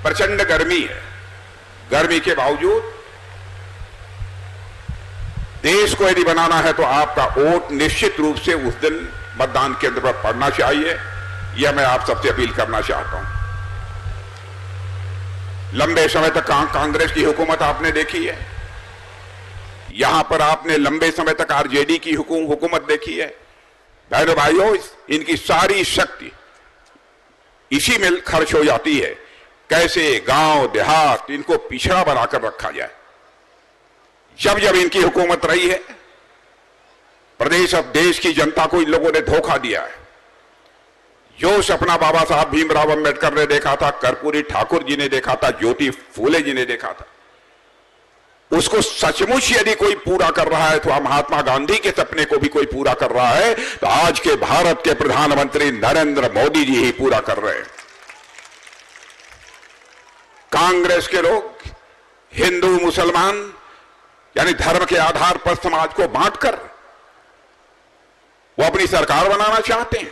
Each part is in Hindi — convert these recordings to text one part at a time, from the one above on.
प्रचंड गर्मी है। गर्मी के बावजूद देश को यदि बनाना है तो आपका वोट निश्चित रूप से उस दिन मतदान केंद्र पर पड़ना चाहिए। यह मैं आप सबसे अपील करना चाहता हूं। लंबे समय तक कांग्रेस की हुकूमत आपने देखी है, यहां पर आपने लंबे समय तक आरजेडी की हुकूमत देखी है। बहनों भाइयों, इनकी सारी शक्ति इसी में खर्च हो जाती है, कैसे गांव देहात इनको पिछड़ा बनाकर रखा जाए। जब जब इनकी हुकूमत रही है, प्रदेश अब देश की जनता को इन लोगों ने धोखा दिया है। जो सपना बाबा साहब भीमराव अंबेडकर ने देखा था, कर्पूरी ठाकुर जी ने देखा था, ज्योति फूले जी ने देखा था, उसको सचमुच यदि कोई पूरा कर रहा है तो महात्मा गांधी के सपने को भी कोई पूरा कर रहा है तो आज के भारत के प्रधानमंत्री नरेंद्र मोदी जी ही पूरा कर रहे हैं। कांग्रेस के लोग हिंदू मुसलमान यानी धर्म के आधार पर समाज को बांटकर वो अपनी सरकार बनाना चाहते हैं।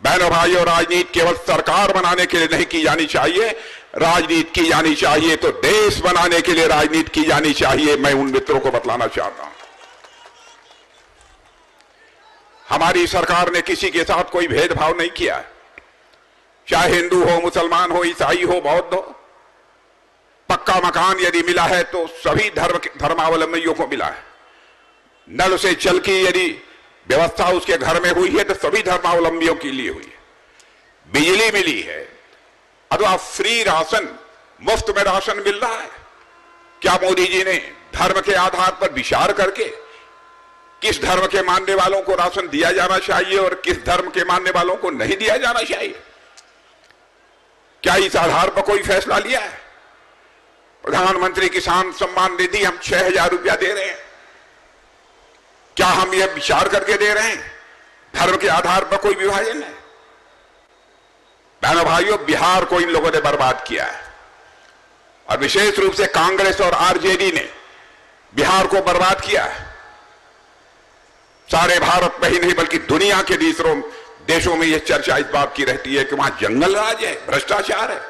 बहनों भाइयों, राजनीति केवल सरकार बनाने के लिए नहीं की जानी चाहिए, राजनीति की जानी चाहिए तो देश बनाने के लिए राजनीति की जानी चाहिए। मैं उन मित्रों को बतलाना चाहता हूं, हमारी सरकार ने किसी के साथ कोई भेदभाव नहीं किया है, चाहे हिंदू हो, मुसलमान हो, ईसाई हो, बौद्ध हो। पक्का मकान यदि मिला है तो सभी धर्मावलंबियों को मिला है। नल से जल की यदि व्यवस्था उसके घर में हुई है तो सभी धर्मावलंबियों के लिए हुई है। बिजली मिली है, अथवा फ्री राशन, मुफ्त में राशन मिल रहा है। क्या मोदी जी ने धर्म के आधार पर विचार करके किस धर्म के मानने वालों को राशन दिया जाना चाहिए और किस धर्म के मानने वालों को नहीं दिया जाना चाहिए, क्या इस आधार पर कोई फैसला लिया है? प्रधानमंत्री किसान सम्मान निधि हम 6,000 रुपया दे रहे हैं, क्या हम यह विचार करके दे रहे हैं धर्म के आधार पर कोई विभाजन है? बहनों भाइयों, बिहार को इन लोगों ने बर्बाद किया है और विशेष रूप से कांग्रेस और आरजेडी ने बिहार को बर्बाद किया है। सारे भारत में ही नहीं बल्कि दुनिया के दूसरों देशों में यह चर्चा इस बात की रहती है कि वहां जंगल राज है, भ्रष्टाचार है।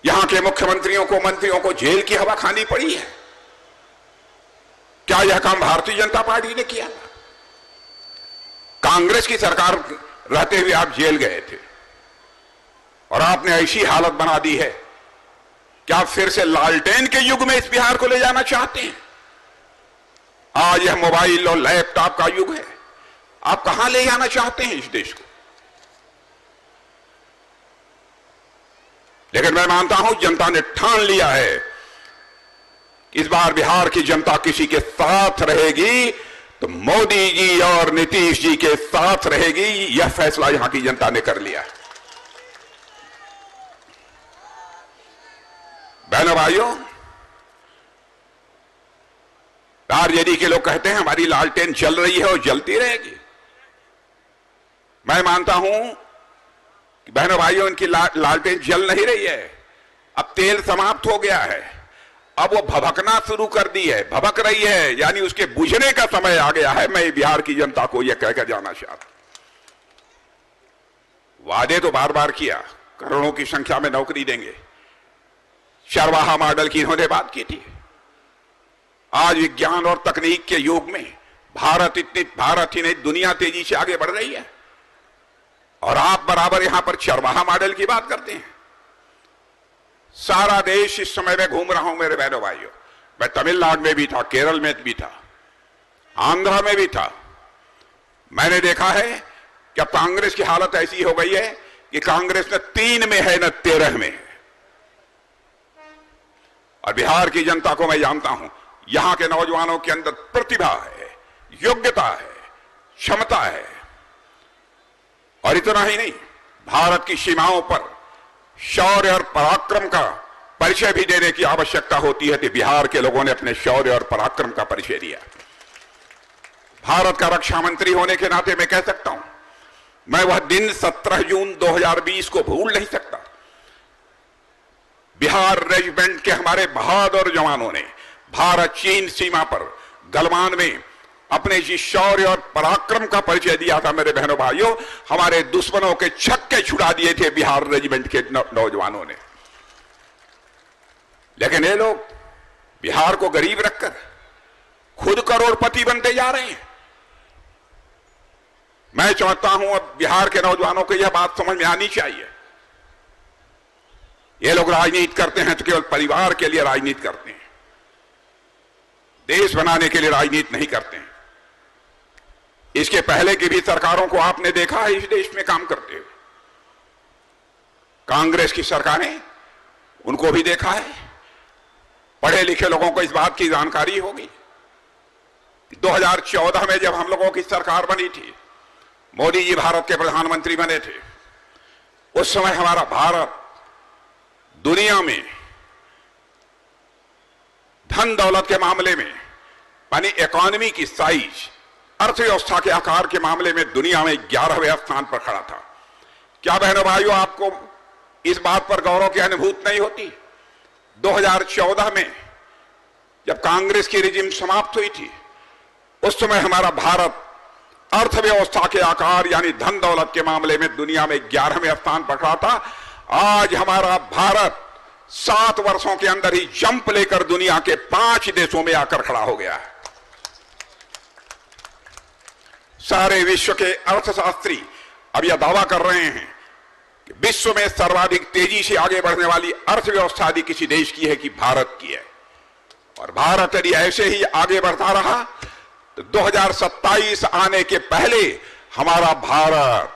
यहां के मुख्यमंत्रियों को, मंत्रियों को जेल की हवा खानी पड़ी है। क्या यह काम भारतीय जनता पार्टी ने किया? कांग्रेस की सरकार रहते हुए आप जेल गए थे और आपने ऐसी हालत बना दी है कि आप फिर से लालटेन के युग में इस बिहार को ले जाना चाहते हैं। आज यह मोबाइल और लैपटॉप का युग है, आप कहां ले जाना चाहते हैं इस देश को? लेकिन मैं मानता हूं जनता ने ठान लिया है कि इस बार बिहार की जनता किसी के साथ रहेगी तो मोदी जी और नीतीश जी के साथ रहेगी। यह फैसला यहां की जनता ने कर लिया है। बहनों भाइयों, आरजेडी के लोग कहते हैं हमारी लालटेन जल रही है और जलती रहेगी। मैं मानता हूं कि बहनों भाइयों, इनकी लालटेन जल नहीं रही है, अब तेल समाप्त हो गया है, अब वो भभकना शुरू कर दी है, भभक रही है, यानी उसके बुझने का समय आ गया है। मैं बिहार की जनता को यह कहकर जाना चाहता हूं, वादे तो बार बार किया, करोड़ों की संख्या में नौकरी देंगे, चरवाहा मॉडल की इन्होंने बात की थी। आज विज्ञान और तकनीक के युग में भारत ही नहीं दुनिया तेजी से आगे बढ़ रही है और आप बराबर यहां पर चरवाहा मॉडल की बात करते हैं। सारा देश इस समय में घूम रहा हूं मेरे बहनों भाइयों, मैं तमिलनाडु में भी था, केरल में भी था, आंध्रा में भी था। मैंने देखा है कि अब कांग्रेस की हालत ऐसी हो गई है कि कांग्रेस न 3 में है न 13 में है। और बिहार की जनता को मैं जानता हूं, यहां के नौजवानों के अंदर प्रतिभा है, योग्यता है, क्षमता है। और इतना ही नहीं, भारत की सीमाओं पर शौर्य और पराक्रम का परिचय भी देने की आवश्यकता होती है कि बिहार के लोगों ने अपने शौर्य और पराक्रम का परिचय दिया। भारत का रक्षा मंत्री होने के नाते मैं कह सकता हूं, मैं वह दिन 17 जून 2020 को भूल नहीं सकता। बिहार रेजिमेंट के हमारे बहादुर जवानों ने भारत चीन सीमा पर गलवान में अपने जिस शौर्य और पराक्रम का परिचय दिया था मेरे बहनों भाइयों, हमारे दुश्मनों के छक्के छुड़ा दिए थे बिहार रेजिमेंट के नौजवानों ने। लेकिन ये लोग बिहार को गरीब रखकर खुद करोड़पति बनते जा रहे हैं। मैं चाहता हूं अब बिहार के नौजवानों को यह बात समझ में आनी चाहिए, ये लोग राजनीति करते हैं तो केवल परिवार के लिए राजनीति करते हैं, देश बनाने के लिए राजनीति नहीं करते हैं। इसके पहले की भी सरकारों को आपने देखा है इस देश में काम करते हुए। कांग्रेस की सरकारें, उनको भी देखा है। पढ़े लिखे लोगों को इस बात की जानकारी होगी। 2014 में जब हम लोगों की सरकार बनी थी, मोदी जी भारत के प्रधानमंत्री बने थे, उस समय हमारा भारत दुनिया में धन दौलत के मामले में, यानी इकोनॉमी की साइज, अर्थव्यवस्था के आकार के मामले में दुनिया में 11वें स्थान पर खड़ा था। क्या बहनों भाइयों, आपको इस बात पर गौरव की अनुभूति नहीं होती? 2014 में जब कांग्रेस की रिजिम समाप्त हुई थी, उस समय हमारा भारत अर्थव्यवस्था के आकार यानी धन दौलत के मामले में दुनिया में 11वें स्थान पर खड़ा था। आज हमारा भारत 7 वर्षों के अंदर ही जंप लेकर दुनिया के 5 देशों में आकर खड़ा हो गया है। सारे विश्व के अर्थशास्त्री अब यह दावा कर रहे हैं कि विश्व में सर्वाधिक तेजी से आगे बढ़ने वाली अर्थव्यवस्था यदि किसी देश की है कि भारत की है। और भारत यदि ऐसे ही आगे बढ़ता रहा तो 2027 आने के पहले हमारा भारत,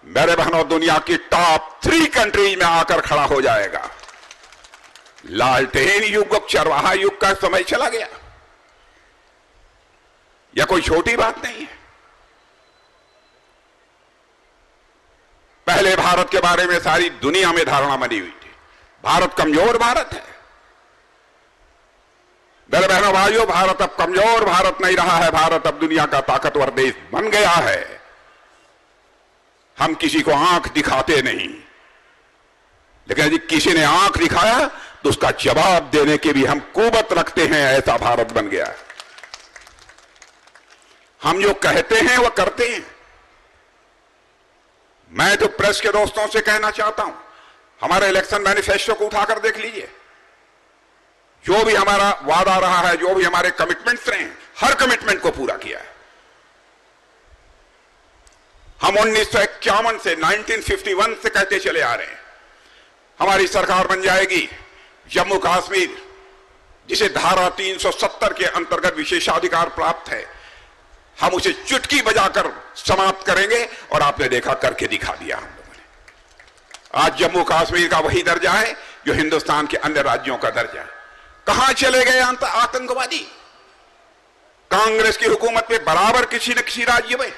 मेरे बहनों, दुनिया की टॉप 3 कंट्रीज में आकर खड़ा हो जाएगा। लालटेन युग, चरवाहा युग का समय चला गया। यह कोई छोटी बात नहीं है। पहले भारत के बारे में सारी दुनिया में धारणा बनी हुई थी, भारत कमजोर भारत है। मेरे बहनों भाइयों, भारत अब कमजोर भारत नहीं रहा है, भारत अब दुनिया का ताकतवर देश बन गया है। हम किसी को आंख दिखाते नहीं, लेकिन यदि किसी ने आंख दिखाया तो उसका जवाब देने की भी हम कुवत रखते हैं। ऐसा भारत बन गया है। हम जो कहते हैं वह करते हैं। मैं तो प्रेस के दोस्तों से कहना चाहता हूं, हमारे इलेक्शन मैनिफेस्टो को उठाकर देख लीजिए। जो भी हमारा वादा रहा है, जो भी हमारे कमिटमेंट्स रहे हैं, हर कमिटमेंट को पूरा किया है। हम 1951 से 1951 से कहते चले आ रहे हैं हमारी सरकार बन जाएगी। जम्मू कश्मीर, जिसे धारा 370 के अंतर्गत विशेषाधिकार प्राप्त है, हम उसे चुटकी बजाकर समाप्त करेंगे। और आपने देखा, करके दिखा दिया हम लोगों ने। आज जम्मू कश्मीर का वही दर्जा है जो हिंदुस्तान के अन्य राज्यों का दर्जा है। कहां चले गए आतंकवादी? कांग्रेस की हुकूमत में बराबर किसी न किसी राज्य में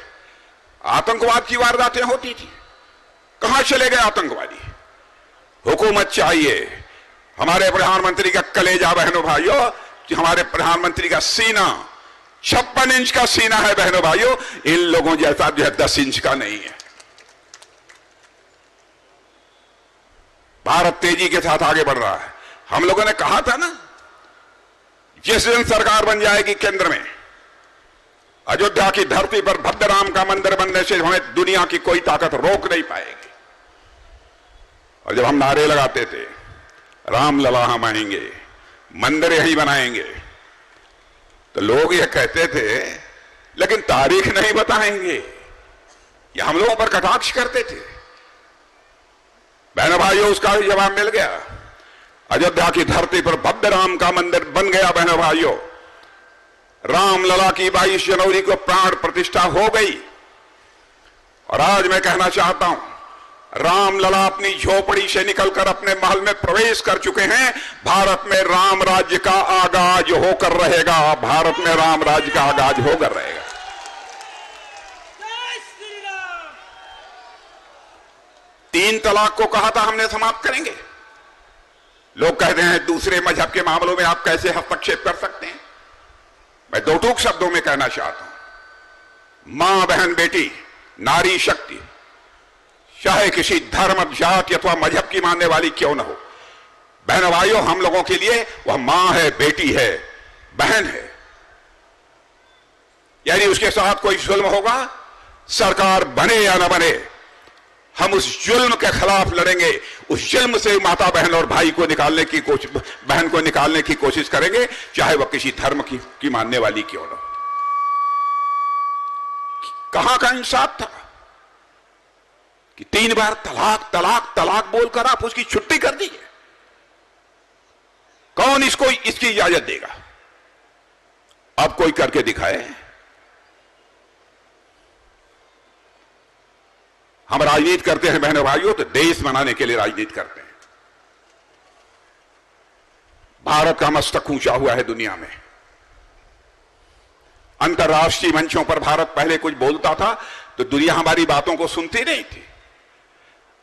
आतंकवाद की वारदातें होती थी। कहां चले गए आतंकवादी? हुकूमत चाहिए। हमारे प्रधानमंत्री का कलेजा बहनों भाइयों, कि हमारे प्रधानमंत्री का सीना 56 इंच का सीना है बहनों भाइयों। इन लोगों जैसा जो है 10 इंच का नहीं है। भारत तेजी के साथ आगे बढ़ रहा है। हम लोगों ने कहा था ना, जिस दिन सरकार बन जाएगी केंद्र में, अयोध्या की धरती पर भव्य राम का मंदिर बनने से हमें दुनिया की कोई ताकत रोक नहीं पाएगी। और जब हम नारे लगाते थे, राम लला हम आएंगे, मंदिर यही बनाएंगे, तो लोग यह कहते थे लेकिन तारीख नहीं बताएंगे। यह हम लोगों पर कटाक्ष करते थे। बहनों भाइयों, उसका भी जवाब मिल गया। अयोध्या की धरती पर भव्य राम का मंदिर बन गया। बहनों भाइयों, रामलला की 22 जनवरी को प्राण प्रतिष्ठा हो गई। और आज मैं कहना चाहता हूं, रामलला अपनी झोपड़ी से निकलकर अपने महल में प्रवेश कर चुके हैं। भारत में राम राज्य का आगाज होकर रहेगा। भारत में राम राज्य का आगाज होकर रहेगा। 3 तलाक को कहा था हमने समाप्त करेंगे। लोग कहते हैं दूसरे मजहब के मामलों में आप कैसे हस्तक्षेप कर सकते हैं। मैं 2 टूक शब्दों में कहना चाहता हूं, मां, बहन, बेटी, नारी शक्ति, चाहे किसी धर्म, जाति अथवा मजहब की मानने वाली क्यों न हो, बहनों भाइयों, हम लोगों के लिए वह मां है, बेटी है, बहन है। यानी उसके साथ कोई जुल्म होगा, सरकार बने या न बने, हम उस जुल्म के खिलाफ लड़ेंगे। उस जुल्म से माता बहन और भाई को निकालने की कोशिश, बहन को निकालने की कोशिश करेंगे, चाहे वह किसी धर्म की मानने वाली क्यों न। कहां का इंसाफ था कि 3 बार तलाक तलाक तलाक बोलकर आप उसकी छुट्टी कर दीजिए। कौन इसकी इजाजत देगा? अब कोई करके दिखाए। हम राजनीति करते हैं बहनों भाइयों, तो देश बनाने के लिए राजनीति करते हैं। भारत का मस्तक ऊंचा हुआ है दुनिया में। अंतर्राष्ट्रीय मंचों पर भारत पहले कुछ बोलता था तो दुनिया हमारी बातों को सुनती नहीं थी।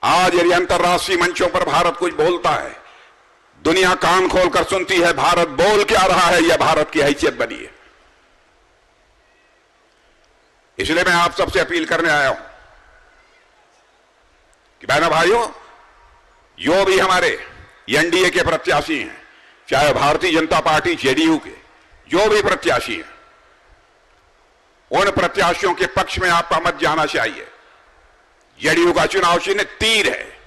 आज यदि अंतर्राष्ट्रीय मंचों पर भारत कुछ बोलता है, दुनिया कान खोलकर सुनती है भारत बोल क्या रहा है, यह भारत की हैसियत बनी है। इसलिए मैं आप सबसे अपील करने आया हूं कि बहनों भाइयों, जो भी हमारे एनडीए के प्रत्याशी हैं, चाहे भारतीय जनता पार्टी जेडीयू के जो भी प्रत्याशी हैं, उन प्रत्याशियों के पक्ष में आपका मत जाना चाहिए। जेडीयू का चुनाव चिन्ह तीर है।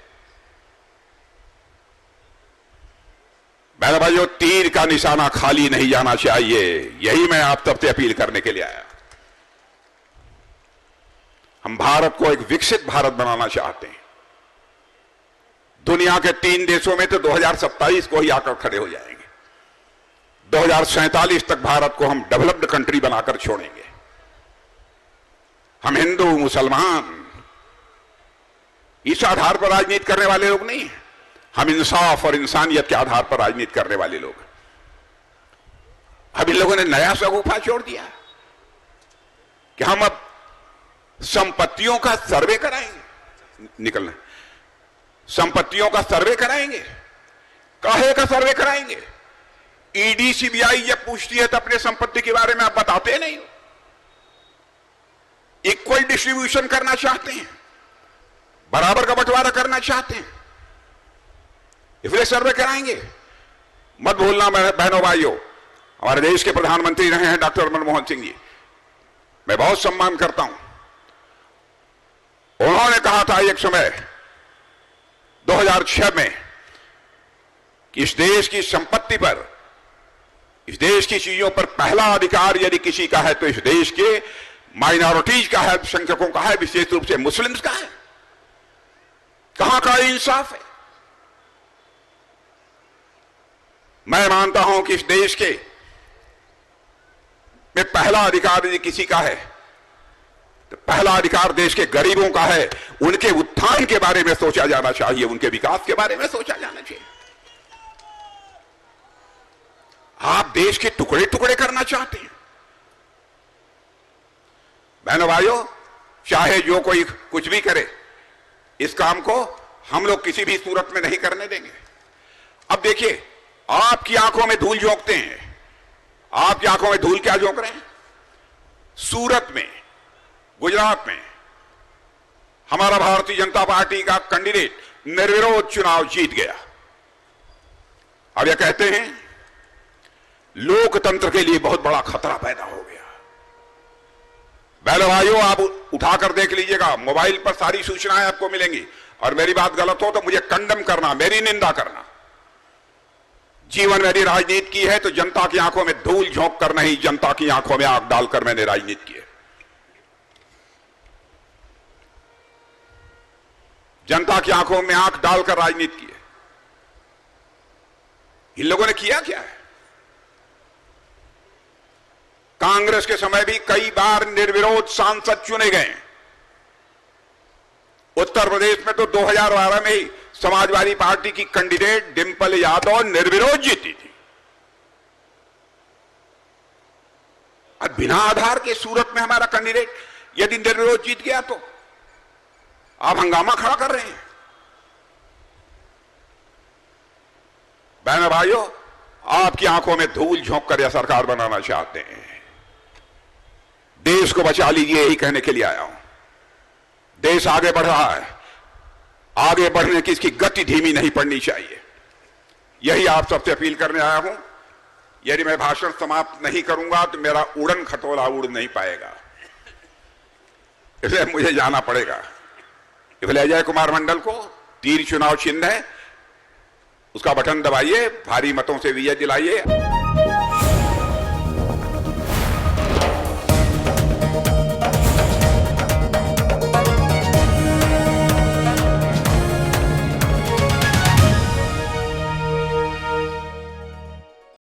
बहनों भाइयों, तीर का निशाना खाली नहीं जाना चाहिए। यही मैं आप सबसे अपील करने के लिए आया। हम भारत को एक विकसित भारत बनाना चाहते हैं। दुनिया के 3 देशों में तो 2027 को ही आकर खड़े हो जाएंगे। 2047 तक भारत को हम डेवलप्ड कंट्री बनाकर छोड़ेंगे। हम हिंदू मुसलमान इस आधार पर राजनीति करने वाले लोग नहीं हैं। हम इंसाफ और इंसानियत के आधार पर राजनीति करने वाले लोग। अब इन लोगों ने नया सगुफा छोड़ दिया कि हम अब संपत्तियों का सर्वे कराएंगे। निकलना, संपत्तियों का सर्वे कराएंगे। काहे का सर्वे कराएंगे? ईडी सीबीआई जब पूछती है तो अपने संपत्ति के बारे में आप बताते नहीं हो। इक्वल डिस्ट्रीब्यूशन करना चाहते हैं, बराबर का बंटवारा करना चाहते हैं, इसलिए सर्वे कराएंगे। मत भूलना बहनों भाइयों, हमारे देश के प्रधानमंत्री रहे हैं डॉक्टर मनमोहन सिंह जी, मैं बहुत सम्मान करता हूं। उन्होंने कहा था एक समय 2006 में कि इस देश की संपत्ति पर, इस देश की चीजों पर पहला अधिकार यदि किसी का है तो इस देश के माइनॉरिटीज का है, अल्पसंख्यकों का है, विशेष रूप से मुस्लिम्स का है। कहां का इंसाफ है? मैं मानता हूं कि इस देश के में पहला अधिकार यदि किसी का है तो पहला अधिकार देश के गरीबों का है। उनके उत्थान के बारे में सोचा जाना चाहिए, उनके विकास के बारे में सोचा जाना चाहिए। आप देश के टुकड़े टुकड़े करना चाहते हैं। बहनों भाइयों, चाहे जो कोई कुछ भी करे, इस काम को हम लोग किसी भी सूरत में नहीं करने देंगे। अब देखिए, आपकी आंखों में धूल झोंकते हैं। आपकी आंखों में धूल क्या झोंक रहे हैं? सूरत में, गुजरात में हमारा भारतीय जनता पार्टी का कैंडिडेट निर्विरोध चुनाव जीत गया। अब यह कहते हैं लोकतंत्र के लिए बहुत बड़ा खतरा पैदा हो गया। बहनों भाइयों, आप उठाकर देख लीजिएगा, मोबाइल पर सारी सूचनाएं आपको मिलेंगी। और मेरी बात गलत हो तो मुझे कंडम करना, मेरी निंदा करना। जीवन में यदि राजनीति की है तो जनता की आंखों में धूल झोंक कर नहीं, जनता की आंखों में आंख डालकर मैंने राजनीति की है। जनता की आंखों में आंख डालकर राजनीति की है। इन लोगों ने किया क्या है? कांग्रेस के समय भी कई बार निर्विरोध सांसद चुने गए। उत्तर प्रदेश में तो 2012 में ही समाजवादी पार्टी की कैंडिडेट डिंपल यादव निर्विरोध जीती थी। और बिना आधार के सूरत में हमारा कैंडिडेट यदि निर्विरोध जीत गया तो आप हंगामा खड़ा कर रहे हैं। बहनों भाइयों, आपकी आंखों में धूल झोंक कर यह सरकार बनाना चाहते हैं। देश को बचा लीजिए, यही कहने के लिए आया हूं। देश आगे बढ़ रहा है, आगे बढ़ने की इसकी गति धीमी नहीं पड़नी चाहिए। यही आप सबसे अपील करने आया हूं। यदि मैं भाषण समाप्त नहीं करूंगा तो मेरा उड़न खटोला उड़ नहीं पाएगा, इसलिए मुझे जाना पड़ेगा। इसलिए अजय कुमार मंडल को तीर चुनाव चिन्ह है, उसका बटन दबाइए, भारी मतों से विजय दिलाइए।